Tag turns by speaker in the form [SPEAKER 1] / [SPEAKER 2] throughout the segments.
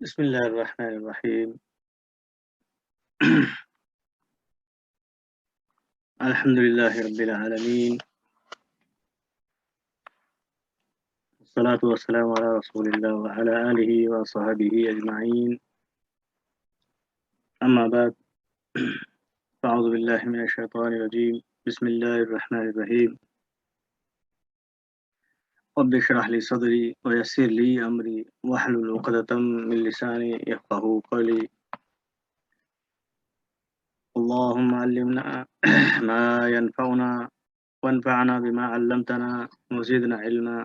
[SPEAKER 1] بسم الله الرحمن الرحيم. الحمد لله رب العالمين، والصلاة والسلام على رسول الله وعلى آله وصحبه أجمعين. أما بعد، فأعوذ بالله من الشيطان الرجيم. بسم الله الرحمن الرحيم. رب اشرح لي صدري ويسر لي أمري واحلل عقدة من لساني يفقهوا قولي. اللهم علمنا ما ينفعنا وانفعنا بما علمتنا وزدنا علما.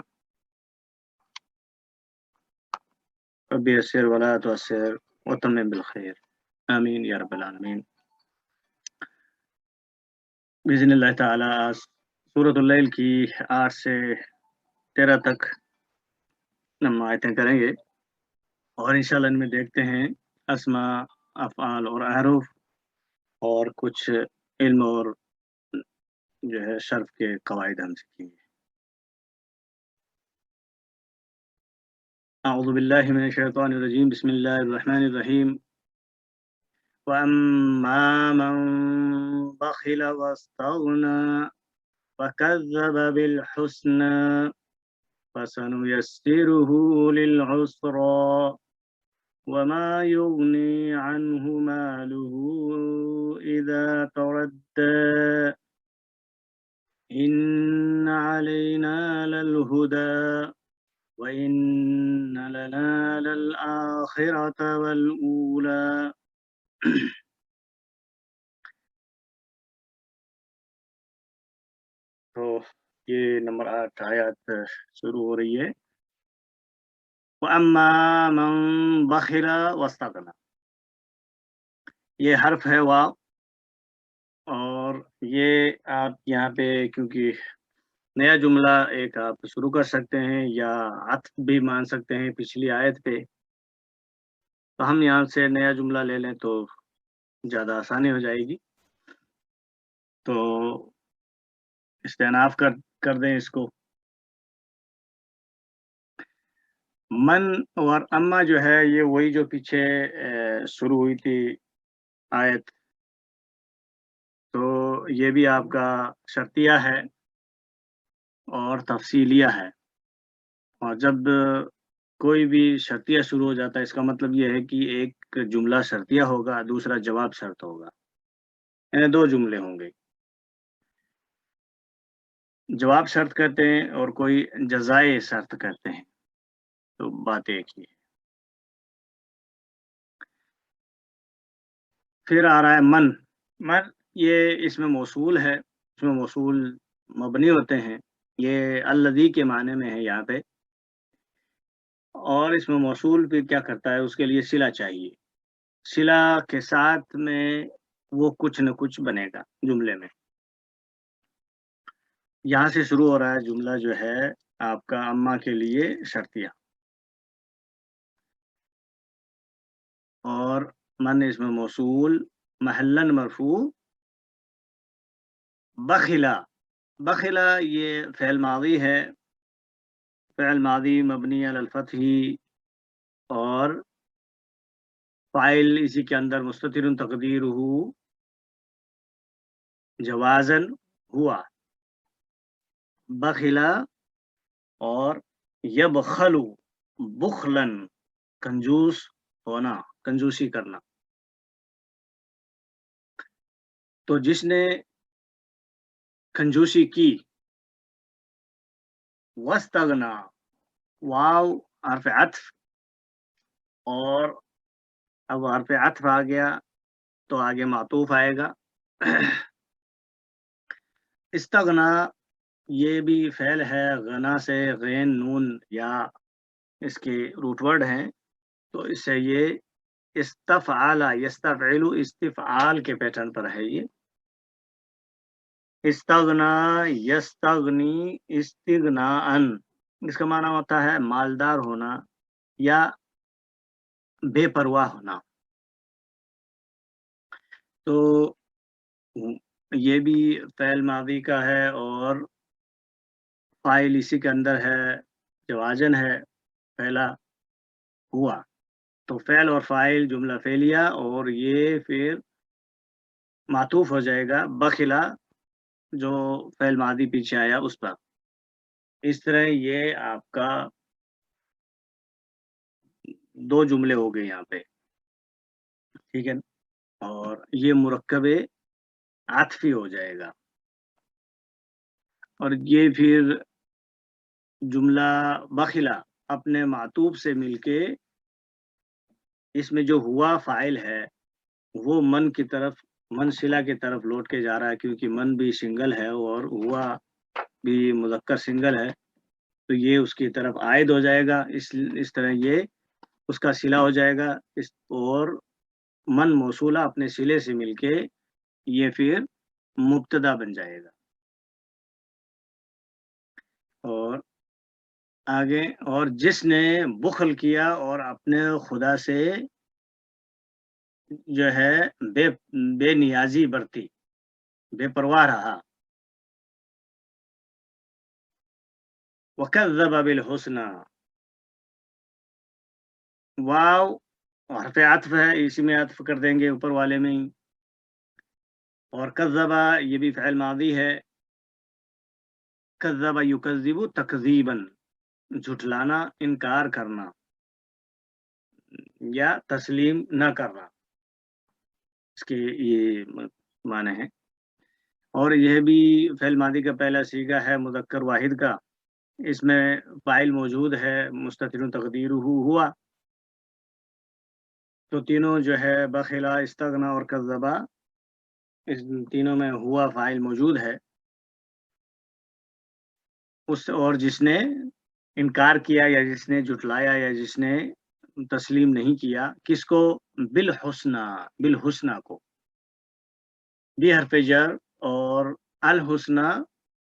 [SPEAKER 1] رب يسر ولا تعسر وتمم بالخير. آمین یا رب العالمین. بإذن اللہ تعالیٰ آج سورۃ اللیل کی 8 سے 13 تک ہم آیتیں کریں گے، اور انشاءاللہ ان میں دیکھتے ہیں اسماء، افعال اور احرف، اور کچھ علم اور جو ہے شرف کے قواعد ہم سیکھیں گے. اعوذ باللہ من الشیطان الرجیم. بسم اللہ الرحمن الرحیم. وَأَمَّا مَن بَخِلَ وَاسْتَغْنَى وَكَذَّبَ بِالْحُسْنَى فَسَنُيَسِّرُهُ لِلْعُسْرَى وَمَا يُغْنِي عَنْهُ مَالُهُ إِذَا تَرَدَّى إِنَّ عَلَيْنَا لَلْهُدَى وَإِنَّ لَنَا لَلْآخِرَةَ وَالْأُولَى. تو یہ نمبر 8 آیات شروع ہو رہی ہے. وَأَمَّا مَن بَخِلَ وَاسْتَغْنَى، یہ حرف ہے واو، اور یہ آپ یہاں پہ کیونکہ نیا جملہ ایک آپ شروع کر سکتے ہیں یا عطف بھی مان سکتے ہیں پچھلی آیت پہ، تو ہم یہاں سے نیا جملہ لے لیں تو زیادہ آسانی ہو جائے گی. تو استئناف کر دیں اس کو. من اور اما جو ہے یہ وہی جو پیچھے شروع ہوئی تھی آیت، تو یہ بھی آپ کا شرطیہ ہے اور تفصیلیہ ہے. اور جب کوئی بھی شرطیہ شروع ہو جاتا ہے اس کا مطلب یہ ہے کہ ایک جملہ شرطیہ ہوگا، دوسرا جواب شرط ہوگا، یعنی 2 جملے ہوں گے. جواب شرط کرتے ہیں اور کوئی جزائے شرط کرتے ہیں، تو بات ایک ہی ہے. پھر آ رہا ہے من. یہ اس میں موصول ہے، اس میں موصول مبنی ہوتے ہیں. یہ الذی کے معنی میں ہے یہاں پہ، اور اس میں موصول پھر کیا کرتا ہے، اس کے لیے صلہ چاہیے. صلہ کے ساتھ میں وہ کچھ نہ کچھ بنے گا جملے میں. یہاں سے شروع ہو رہا ہے جملہ جو ہے آپ کا اما کے لیے شرطیہ، اور من اس میں موصول محلن مرفوع. بخلا، بخلا یہ فعل ماضی ہے، فعل ماضی مبنی علی الفتح، اور فاعل اسی کے اندر مستتر تقدیرہ جوازن ہوا بخلا، اور یبخلو بخلن کنجوس ہونا، کنجوسی کرنا. تو جس نے کنجوسی کی، واستغنا، واو حرف عطف، اور اب حرف عطف آ گیا تو آگے معطوف آئے گا. استغنا یہ بھی فعل ہے، غنا سے غین نون یا اس کے روٹ ورڈ ہیں، تو اس سے یہ استفعال یستفعل استفعال کے پیٹرن پر ہے. یہ استغنا یستغنی استغناءن، اس کا معنی ہوتا ہے مالدار ہونا یا بے پرواہ ہونا. تو یہ بھی فعل ماضی کا ہے اور فاعل اسی کے اندر ہے، جوازن ہے پہلا ہوا. تو فعل اور فاعل جملہ فعلیہ اور یہ پھر معطوف ہو جائے گا بخلا جو فعل ماضی پیچھے آیا اس پر. اس طرح یہ آپ کا 2 جملے ہو گئے یہاں پہ. ٹھیک ہے، اور یہ مرکب عطفی ہو جائے گا. اور یہ پھر جملہ بخلا اپنے معطوف سے مل کے اس میں جو ہوا فاعل ہے وہ من کی طرف، من صلہ کی طرف لوٹ کے جا رہا ہے، کیونکہ من بھی سنگل ہے اور ہوا بھی مذکر سنگل ہے، تو یہ اس کی طرف عائد ہو جائے گا. اس طرح یہ اس کا صلہ ہو جائے گا. اور من موصولہ اپنے صلے سے مل کے یہ پھر مبتدا بن جائے گا. اور آگے، اور جس نے بخل کیا اور اپنے خدا سے جو ہے بے نیازی برتی، بے پرواہ رہا. وَكَذَّبَ بِالْحُسْنَى، واو حرف عطف ہے، اسی میں عطف کر دیں گے اوپر والے میں ہی. اور کذبا یہ بھی فعل ماضی ہے. کذب یکذب تکذیبا، جھٹلانا، انکار کرنا یا تسلیم نہ کرنا، اس کے یہ معنی ہے. اور یہ بھی فعل ماضی کا پہلا صیغہ ہے مذکر واحد کا. اس میں فاعل موجود ہے مستتر تقدیرہ ہوا. تو تینوں جو ہے بخلا، استغنا اور کذبا، اس تینوں میں ہوا فاعل موجود ہے. اس اور جس نے انکار کیا یا جس نے جھٹلایا یا جس نے تسلیم نہیں کیا، کس کو؟ بالحسنى، بالحسنى کو. بھی حرف جر اور الحسنى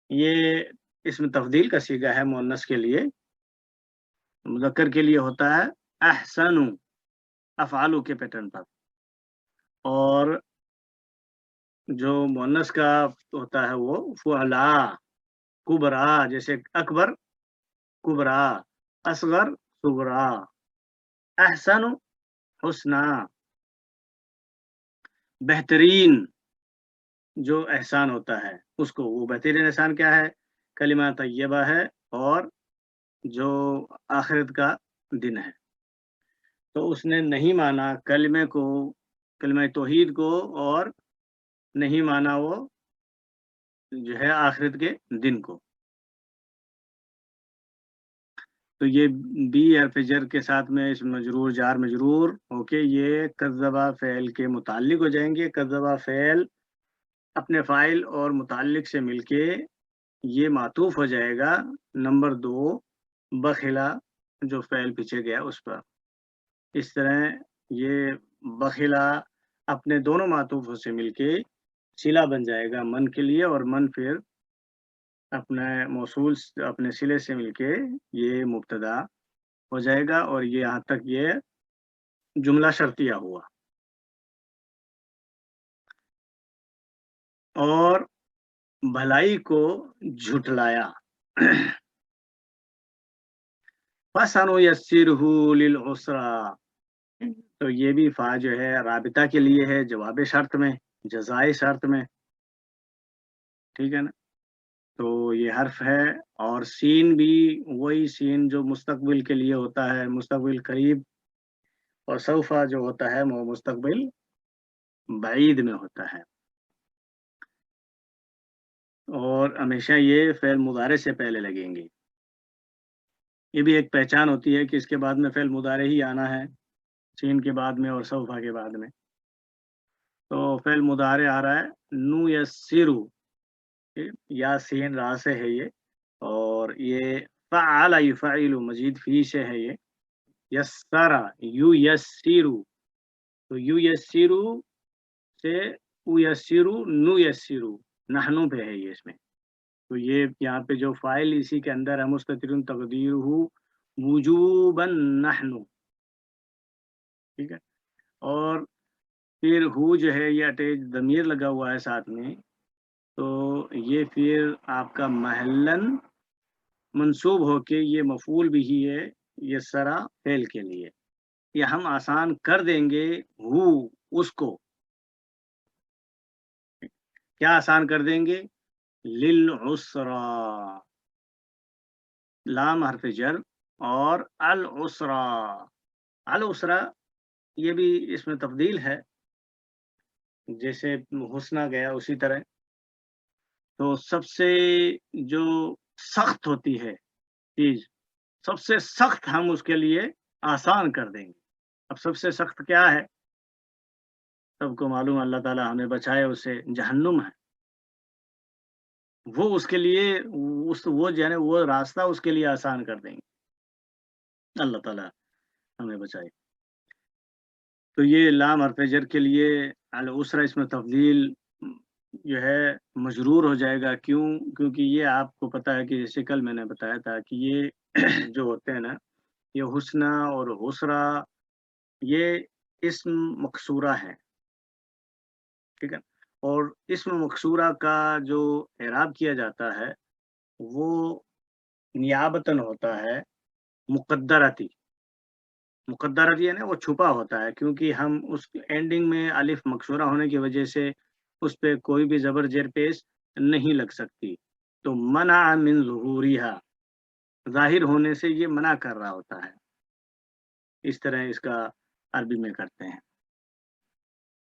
[SPEAKER 1] یہ اسم تفضیل کا صیغہ ہے مؤنث کے لیے. مذکر کے لیے ہوتا ہے احسن، افعالو کے پیٹرن پر. اور جو مؤنث کا ہوتا ہے وہ فعلا، کبرا، جیسے اکبر کبرا، اصغر صغرا، احسن حسنا. بہترین جو احسان ہوتا ہے اس کو، وہ بہترین احسان کیا ہے؟ کلمہ طیبہ ہے اور جو آخرت کا دن ہے. تو اس نے نہیں مانا کلمے کو، کلمہ توحید کو، اور نہیں مانا وہ جو ہے آخرت کے دن کو. تو یہ بی حرف جر کے ساتھ میں اس مجرور جار مجرور ہو کے یہ کذبہ فعل کے متعلق ہو جائیں گے. کذبہ فعل اپنے فاعل اور متعلق سے مل کے یہ معطوف ہو جائے گا نمبر 2 بخلا جو فعل پیچھے گیا اس پر. اس طرح یہ بخلا اپنے دونوں معطوفوں سے مل کے صلہ بن جائے گا من کے لیے، اور من پھر اپنے موصول اپنے صلے سے مل کے یہ مبتدا ہو جائے گا. اور یہ یہاں تک یہ جملہ شرطیہ ہوا. اور بھلائی کو جھٹلایا. فَسَنُيَسِّرُهُ لِلْعُسْرَىٰ، تو یہ بھی فا جو ہے رابطہ کے لیے ہے، جواب شرط میں، جزائے شرط میں. ٹھیک ہے نا. تو یہ حرف ہے. اور سین بھی وہی سین جو مستقبل کے لیے ہوتا ہے، مستقبل قریب. اور سوفا جو ہوتا ہے وہ مستقبل بعید میں ہوتا ہے. اور ہمیشہ یہ فعل مضارع سے پہلے لگیں گے. یہ بھی ایک پہچان ہوتی ہے کہ اس کے بعد میں فعل مضارع ہی آنا ہے، سین کے بعد میں اور سوفا کے بعد میں. تو فعل مضارع آ رہا ہے نو یسرو، یا سین را سے ہے یہ. اور یہ فعل یفعل مزید فی سے ہے. یہ یسرا یو یسیرو، تو یو یسیرو سے او یسیرو نو یسیرو، نحنو پہ ہے یہ اس میں. تو یہ یہاں پہ جو فاعل اسی کے اندر ہے مستتر تقدیرہ وجوبا نحنو. ٹھیک ہے. اور پھر ہو جو ہے یہ اٹیچ ضمیر لگا ہوا ہے ساتھ میں، تو یہ پھر آپ کا محلن منصوب ہو کے یہ مفعول بھی ہی ہے یسرا فعل کے لیے. या हम आसान कर देंगे हु उसको। क्या आसान कर देंगे? लिल उसरा, लाम हर्फ जर और अल उसरा। अल उसरा ये भी इसमें तब्दील है, जैसे हुस्ना गया उसी तरह। तो सबसे जो सख्त होती है चीज, सबसे सख्त हम उसके लिए आसान कर देंगे। अब सबसे सख्त क्या है? सबको मालूम, अल्लाह ताला हमें बचाए उससे, जहन्नुम है। वो उसके लिए उस वो जो है ना, वो रास्ता उसके लिए आसान कर देंगे। अल्लाह ताला हमें बचाए। तो ये लाम हर्फ जर के लिए अल उसरा इसमें तब्दील जो है मजरूर हो जाएगा। क्यों? क्योंकि ये आपको पता है कि जैसे कल मैंने बताया था कि ये जो होते हैं ना, ये हुस्ना और हुसरा, ये इस्म मकसूरा है, ठीक है? और इस्म मकसूरा का जो इराब किया जाता है, वो नियाबतन होता है मुक़द्दरती। मुक़द्दरती यानी वो छुपा होता है, क्योंकि हम उस एंडिंग में अलिफ मकसूरा होने की वजह से उस पे कोई भी ज़बर जेर पेश नहीं लग सकती। तो मना मिन ज़ुहूरिहा, ज़ाहिर होने से ये मना कर रहा होता है। इस तरह इसका अरबी में करते हैं,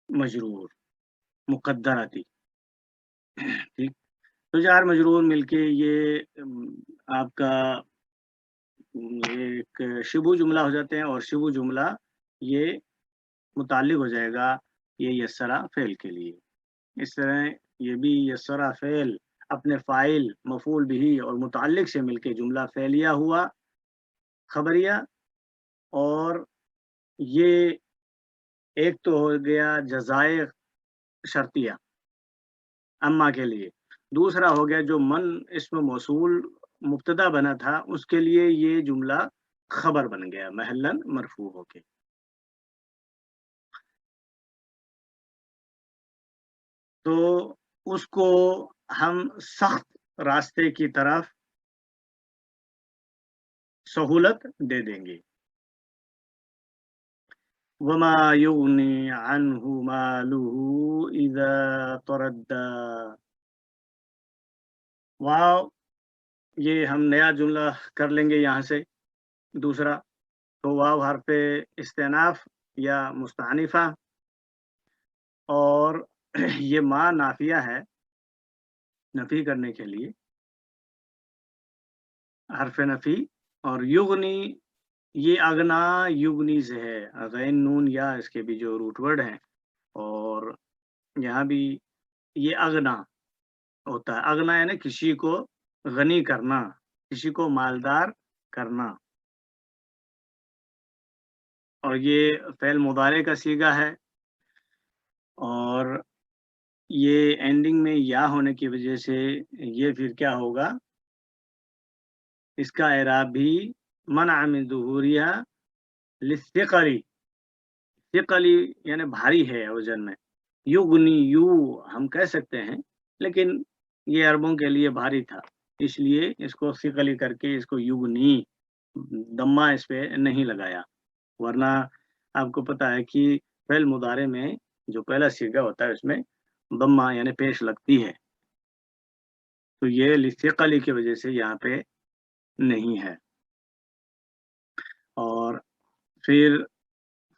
[SPEAKER 1] मजरूर, मुक़द्दरती, ठीक? तो जार मजरूर मिलके ये आपका ये एक शिबू जुमला हो जाते हैं, और शिबू जुमला ये मुताल्लिक़ हो जाएगा ये यस्सरा फ़ेल के लिए। इस तरह ये भी यस्सरा फ़ेल अपने फ़ाइल, मफ़ूल बिही और मुतअल्लिक़ से मिलके जुमला फ़ेलिया हुआ, ख़बरिया। और ये एक तो हो गया जज़ाए शर्तिया अम्मा के लिए। दूसरा हो गया जो मन इस्म मौसूल मुब्तदा बना था, उसके लिए ये जुमला ख़बर बन गया महल्लन मरफ़ू होके। तो उसको हम सख्त रास्ते की तरफ सहूलत दे देंगे। वमा युग़नी अन्हु मालुहु इज़ा तरद्दा। वाव, ये हम नया जुमला कर लेंगे यहाँ से दूसरा। तो वाव हर्फ़ इस्तिनाफ़ या मुस्तअनिफ़ा, और ये मा नाफ़िया है, नफ़ी करने के लिए, हर्फ़ नफ़ी। और युग़नी, ये अगना युगनी से है, गैन नून या इसके भी जो रूट वर्ड हैं, और यहाँ भी ये अगना होता है। अगना यानी किसी को गनी करना, किसी को मालदार करना। और ये फ़ेल मुदारे का सीगा है, और ये एंडिंग में या होने की वजह से ये फिर क्या होगा, इसका एराब भी मनअ मिन ज़ुहूरिहा लिस्सिक़ली, सिक़ली यानी भारी है वज़न में। युगनी यू हम कह सकते हैं, लेकिन ये अरबों के लिए भारी था, इसलिए इसको सिक़ली करके इसको युगनी दम्मा इस पे नहीं लगाया। वरना आपको पता है कि फ़ेल मुदारे में जो पहला सीगा होता है उसमें दम्मा यानी पेश लगती है। तो ये लिसिक़ली की वज़ह से यहाँ पे नहीं है। और फिर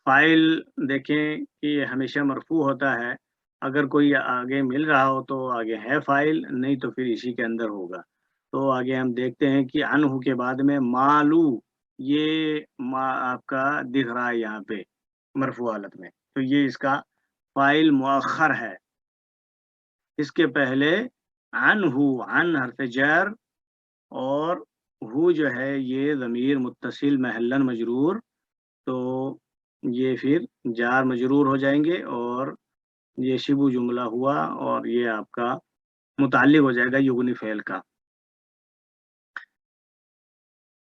[SPEAKER 1] फ़ाइल देखें कि ये हमेशा मरफ़ू होता है। अगर कोई आगे मिल रहा हो तो आगे है फ़ाइल, नहीं तो फिर इसी के अंदर होगा। तो आगे हम देखते हैं कि अनहु के बाद में मालू, ये मा आपका दिख रहा है यहाँ पे मरफ़ू हालत में। तो ये इसका फ़ाइल मुअख़्ख़र है। इसके पहले अनहु, अन हर्फ़ जर, और हु जो है ये ज़मीर मुत्तसिल महल्लन मजरूर। तो ये फिर जार मजरूर हो जाएँगे, और ये शिबु जुमला हुआ, और ये आपका मुतअल्लिक़ हो जाएगा युगनी फ़ेल का।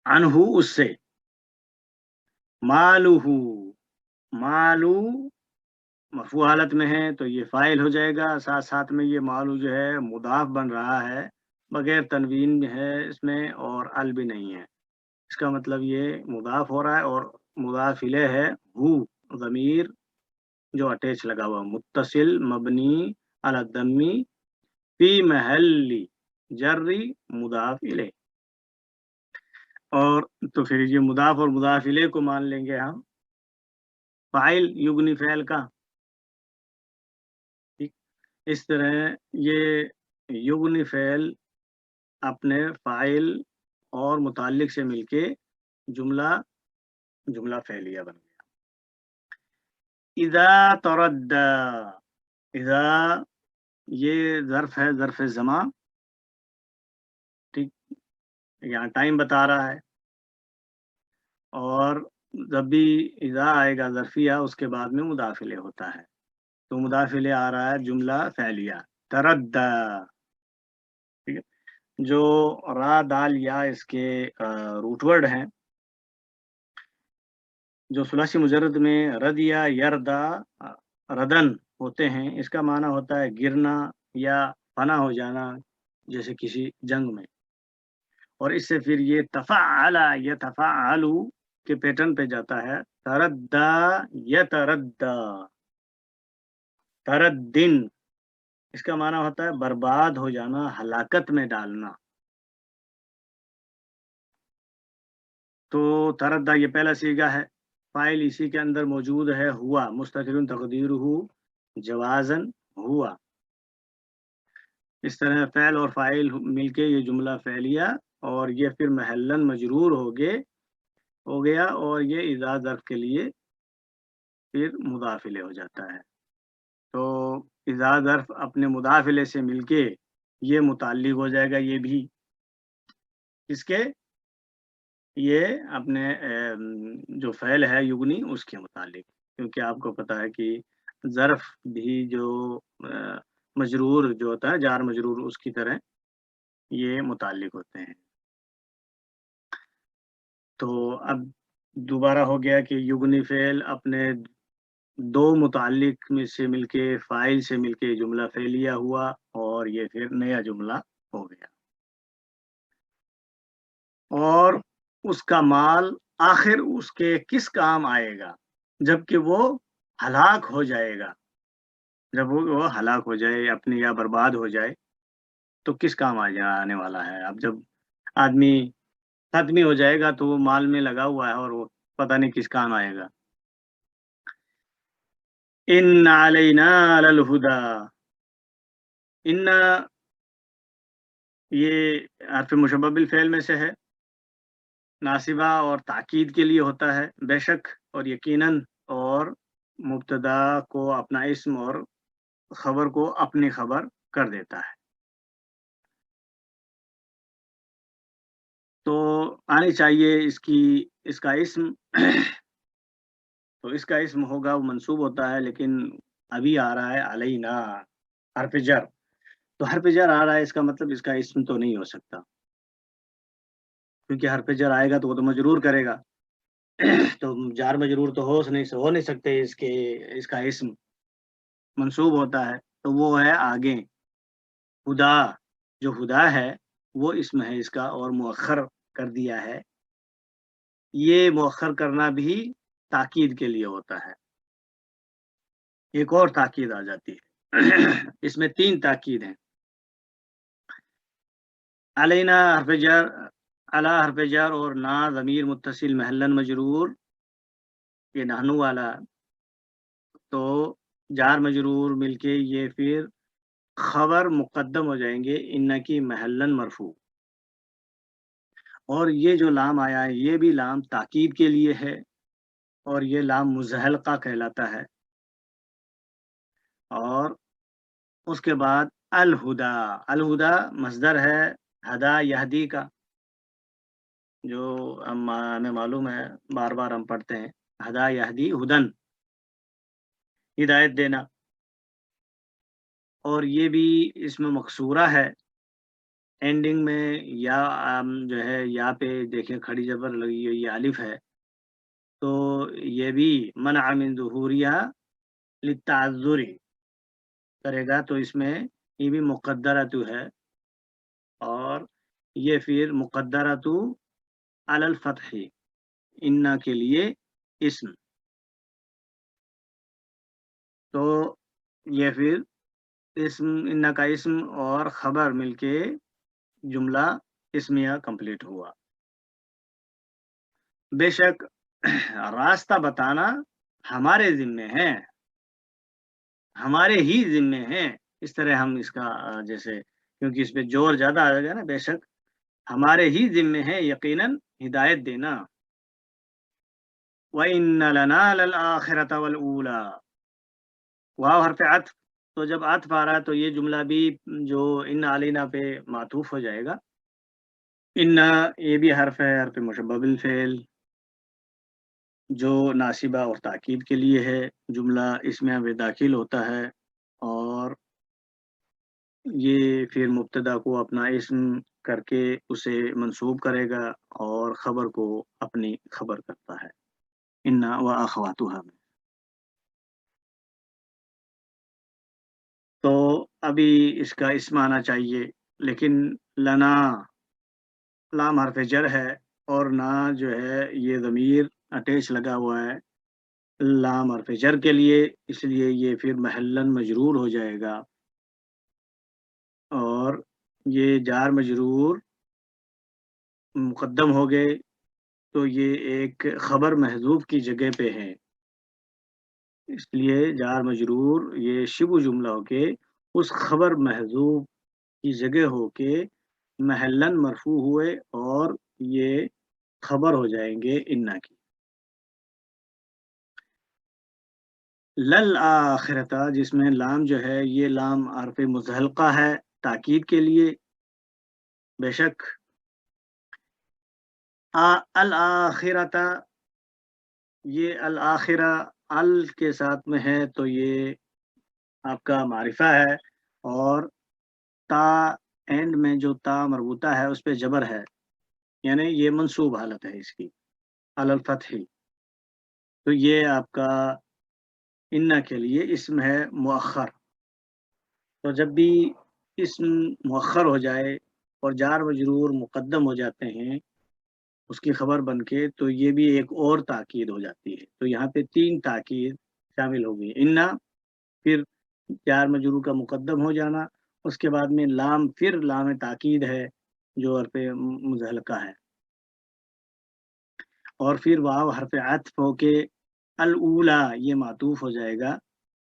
[SPEAKER 1] अनहु उससे, मालुहु, मालू मरफ़ू हालत में है तो ये फ़ाइल हो जाएगा, साथ-साथ में ये मालू जो है मुदाफ़ बन रहा है, बगैर तनवीन है इसमें और अल भी नहीं है। इसका मतलब ये मुदाफ हो रहा है और मुदाफ इलैह है हु, ज़मीर जो अटैच लगा हुआ, मुत्तसिल मबनी अला दम्मी फी महल्ली जर्री मुदाफ इलैह। और तो फिर ये मुदाफ और मुदाफ इलैह को मान लेंगे हम फ़ाइल युग्नी फ़ेल का, ठीक। इस तरह ये युग्नी फ़ेल अपने फ़ाइल और मुताल्लिक़ से मिलके जुमला जुमला फ़ेलिया बन गया। इज़ा तरद्दा, इज़ा ये ज़र्फ़ है, ज़र्फ़ ज़मा, ठीक। यहाँ टाइम बता रहा है और जब भी इज़ा आएगा ज़र्फ़िया उसके बाद में मुदाफ़ इलैह होता है। तो मुदाफ़ इलैह आ रहा है जुमला फ़ेलिया, तरद्दा, ठीक है। जो रा, दाल, या इसके रूट वर्ड हैं, जो सुलासी मुजर्रद में रदिया, यरदा, रदन होते हैं, इसका माना होता है गिरना या फना हो जाना, जैसे किसी जंग में। और इससे फिर ये तफ़अला यतफ़अलु के पैटर्न पे जाता है, तरद्दा यतरद्दा, तरद्दिन, इसका माना होता है बर्बाद हो जाना, हलाकत में डालना। तो तरद्दा ये पहला सीगा है, फ़ाइल इसी के अंदर मौजूद है हुआ, मुस्ततिरुन तक़दीरुहु जवाज़न हुआ। इस तरह फ़ेल और फ़ाइल मिलके ये जुमला फ़ेलिया और ये फिर महल्लन मजरूर हो गया और ये इज़ा ज़र्फ़ के लिए फिर मुदाफ़ इलैह हो जाता है। तो इज़ा ज़र्फ़ अपने मुदाफ़ इलैह से मिलके ये मुताल्लिक़ हो जाएगा, ये भी किसके, ये अपने जो फ़ेल है युग्नी उसके मुताल्लिक़। क्योंकि आपको पता है कि ज़र्फ़ भी जो मजरूर जो होता है, जार मजरूर उसकी तरह ये मुताल्लिक़ होते हैं। तो अब दोबारा हो गया कि युग्नी फ़ेल अपने 2 मुताल्लिक़ में से मिलके, फ़ाइल से मिलके जुमला फ़ेलिया हुआ और ये फिर नया जुमला हो गया। और उसका माल आखिर उसके किस काम आएगा? जबकि वो हलाक हो जाएगा। जब वो हलाक हो जाए अपनी या बर्बाद हो जाए, तो किस काम आने वाला है? अब जब आदमी ख़त्म ही हो जाएगा तो वो माल में लगा हुआ है और वो पता नहीं किस काम आएगा। इन्न अलैना लल हुदा, इन्ना ये हर्फ़ मुशब्बह बिल फ़ेल में से है, नासिबा और ताकीद के लिए होता है, बेशक और यकीनन, और मुब्तदा को अपना इस्म और खबर को अपनी खबर कर देता है। तो आनी चाहिए इसका इस्म तो इसका इस्म होगा वो मंसूब होता है, लेकिन अभी आ रहा है अलैना हर्फ़ जर। तो हर्फ़ जर आ रहा है, इसका मतलब इसका इस्म तो नहीं हो सकता, क्योंकि हर्फ़ जर आएगा तो वो तो मजरूर करेगा। तो जार मजरूर तो हो नहीं सकते, इसका इस्म मंसूब होता है, तो वो है आगे हुदा, जो हुदा है वो इस्म है इसका और मुअख्खर कर दिया है। ये मुअख्खर करना भी ताकीद के लिए होता है। एक और ताकीद आ जाती है। इसमें 3 ताकीद हैं। अलैना हर्फ़ जार, अला हर्फ़ जार और ना ज़मीर मुत्तसिल महल्लन मजरूर, ये नहनु वाला, तो जार मजरूर मिलके ये फिर खबर मुक़द्दम हो जाएँगे इन्ना की महल्लन मरफ़ू। और ये जो लाम आया है, ये भी लाम ताकीद के लिए है और ये लाम मुज़हलक़ा कहलाता है। और उसके बाद अल-हुदा, अल-हुदा मस्दर है हदा यहदी का, जो हमें मालूम है, बार-बार हम पढ़ते हैं, हदा यहदी हुदन, हिदायत देना। और ये भी इसमें मकसूरा है, एंडिंग में या जो है या पे देखिए खड़ी ज़बर लगी हुई है, अलिफ है, तो ये भी मनअ मिन ज़ुहूरिहा लित्तअज़्ज़ुरी करेगा, तो इसमें ये भी मुक़द्दरतु है और ये फिर मुक़द्दरतु अलल फतही, इन्ना के लिए इस्म। तो ये फिर इस्म, इन्ना का इस्म और खबर मिलके जुमला इस्मिया कंप्लीट हुआ। बेशक रास्ता बताना हमारे ज़िम्मे है, हमारे ही ज़िम्मे है। इस तरह हम इसका जैसे, क्योंकि इस पे ज़ोर ज़्यादा आ जाएगा ना, बेशक हमारे ही ज़िम्मे है यकीनन हिदायत देना। व इन्ना लना लल आखिरत वल ऊला। वाव हर्फ अत्फ, तो जब अत्फ आ रहा है तो ये जुमला भी जो इन अलीना पे मातूफ हो जाएगा। इन्ना ये भी हर्फ है, हर्फ मुशब्बह बिल फ़िल, जो नासिबा और ताकीद के लिए है। जुमला इसमें अब दाखिल होता है और ये फिर मुब्तदा को अपना इस्म करके उसे मंसूब करेगा और खबर को अपनी खबर करता है। इन्ना व अख़वातुहा में। तो अभी इसका इस्म आना चाहिए, लेकिन लना लाम हर्फ जर है और ना जो है ये ज़मीर अटैच लगा हुआ है लाम हर्फ जर के लिए, इसलिए ये फिर महल्लन मजरूर हो जाएगा और ये जार मजरूर मुक़द्दम हो गए, तो ये एक खबर महज़ूफ़ की जगह पे है। इसलिए जार मजरूर ये शिबु जुमला होके उस खबर महज़ूफ़ की जगह होके महल्लन मरफ़ू हुए और ये खबर हो जाएँगे इन्ना की। लल आखिरता, जिसमें लाम जो है ये लाम हर्फ मुज़हलक़ा है ताकीद के लिए। बेशक अल आखिरता, ये अल आखिरा अल के साथ में है तो ये आपका मारिफा है और ता एंड में जो ता मरबूता है उस पे जबर है, यानी ये मंसूब हालत है इसकी अलल फतही। तो ये आपका इन्ना के लिए इस्म है मुअख्खर। तो जब भी इस्म मुअख्खर हो जाए और जार मजरूर मुक़द्दम हो जाते हैं उसकी खबर बन के, तो ये भी एक और ताकीद हो जाती है। तो यहाँ पे 3 ताकीद शामिल हो गई। इन्ना, फिर जार मजरूर का मुक़द्दम हो जाना, उसके बाद में लाम, फिर लाम ताकीद है जो हर्फ़ मुज़हलक़ा है, और फिर वाव हर्फ़ अत्फ़ होके अल ऊला ये मातूफ़ हो जाएगा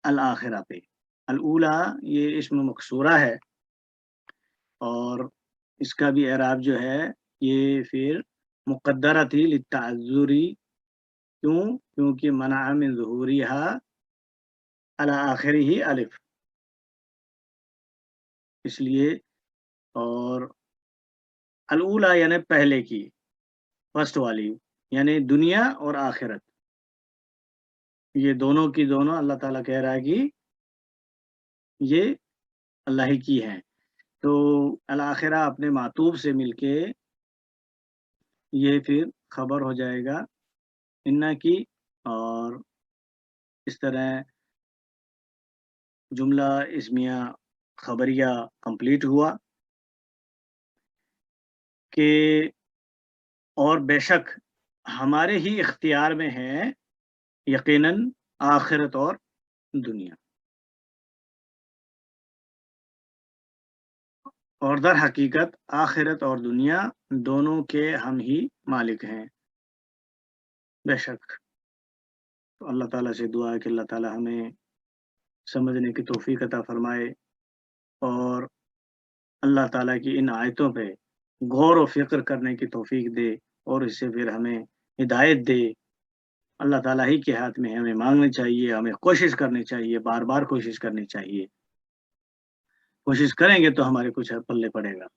[SPEAKER 1] अल आखिरा पे। अल ऊला ये इस्म मकसूरा है और इसका भी एराब जो है ये फिर मुक़द्दरा थी लित्तअज़्ज़ुरी। क्यों? क्योंकि मनअ मिन ज़ुहूरिहा अला आखिरिही अलिफ़, इसलिए। और अल ऊला यानी पहले की, फर्स्ट वाली, यानी दुनिया और आखिरत, ये दोनों की दोनों अल्लाह ताला कह रहा है कि ये अल्लाह ही की हैं। तो अल आखिरा अपने मातूब से मिलके ये फिर खबर हो जाएगा इन्ना की, और इस तरह जुमला इस्मिया खबरिया कंप्लीट हुआ कि, और बेशक हमारे ही इख्तियार में है यकीनन आखिरत और दुनिया, और दर हकीकत आखिरत और दुनिया दोनों के हम ही मालिक हैं। बेशक। तो अल्लाह ताला से दुआ है कि अल्लाह ताला हमें समझने की तौफ़ीक अता फ़रमाए और अल्लाह ताला की इन आयतों पे गौर व फ़िक्र करने की तौफ़ीक दे और इससे फिर हमें हिदायत दे। अल्लाह ताला ही के हाथ में है, हमें माँगनी चाहिए, हमें कोशिश करनी चाहिए, बार-बार कोशिश करनी चाहिए। कोशिश करेंगे तो हमारे कुछ पल्ले पड़ेगा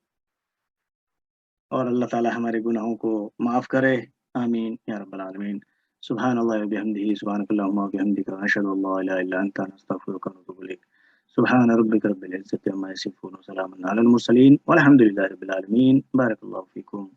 [SPEAKER 1] और अल्लाह ताला हमारे गुनाहों को माफ़ करे। आमीन या रब्बल आलमीन। सुब्हानल्लाहि व बिहम्दिही, सुब्हानकल्लाहुम्मा व बिहम्दिका, अशहदु अल्ला इलाहा इल्ला अंता, अस्तगफिरुका व अतूबु इलैक। सुब्हान रब्बिका रब्बिल इज़्ज़ति अम्मा यसिफून व सलामुन अलल मुरसलीन वल्हम्दुलिल्लाहि रब्बिल आलमीन। बारकल्लाहु फ़ीकुम।